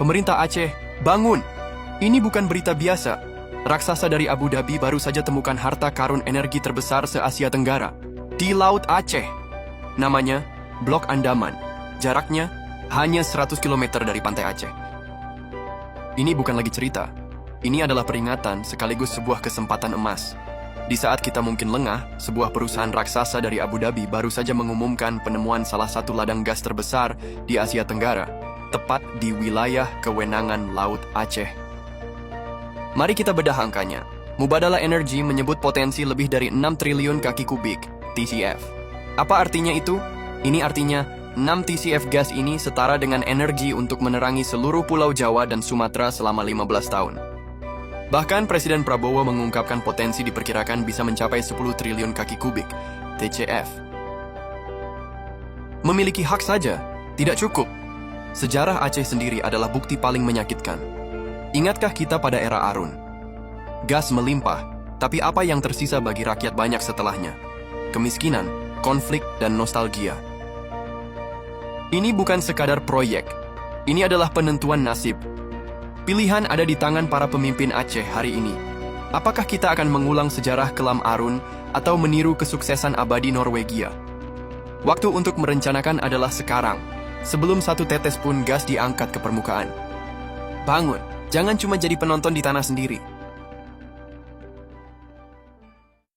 Pemerintah Aceh, bangun! Ini bukan berita biasa. Raksasa dari Abu Dhabi baru saja temukan harta karun energi terbesar se-Asia Tenggara. Di Laut Aceh. Namanya Blok Andaman. Jaraknya hanya 100 km dari pantai Aceh. Ini bukan lagi cerita. Ini adalah peringatan sekaligus sebuah kesempatan emas. Di saat kita mungkin lengah, sebuah perusahaan raksasa dari Abu Dhabi baru saja mengumumkan penemuan salah satu ladang gas terbesar di Asia Tenggara, tepat di wilayah kewenangan Laut Aceh. Mari kita bedah angkanya. Mubadala Energy menyebut potensi lebih dari 6 triliun kaki kubik, TCF. Apa artinya itu? Ini artinya 6 TCF gas ini setara dengan energi untuk menerangi seluruh Pulau Jawa dan Sumatera selama 15 tahun. Bahkan Presiden Prabowo mengungkapkan potensi diperkirakan bisa mencapai 10 triliun kaki kubik, TCF. Memiliki hak saja, tidak cukup. Sejarah Aceh sendiri adalah bukti paling menyakitkan. Ingatkah kita pada era Arun? Gas melimpah, tapi apa yang tersisa bagi rakyat banyak setelahnya? Kemiskinan, konflik, dan nostalgia. Ini bukan sekadar proyek. Ini adalah penentuan nasib. Pilihan ada di tangan para pemimpin Aceh hari ini. Apakah kita akan mengulang sejarah kelam Arun atau meniru kesuksesan abadi Norwegia? Waktu untuk merencanakan adalah sekarang, sebelum satu tetes pun gas diangkat ke permukaan. Bangun, jangan cuma jadi penonton di tanah sendiri.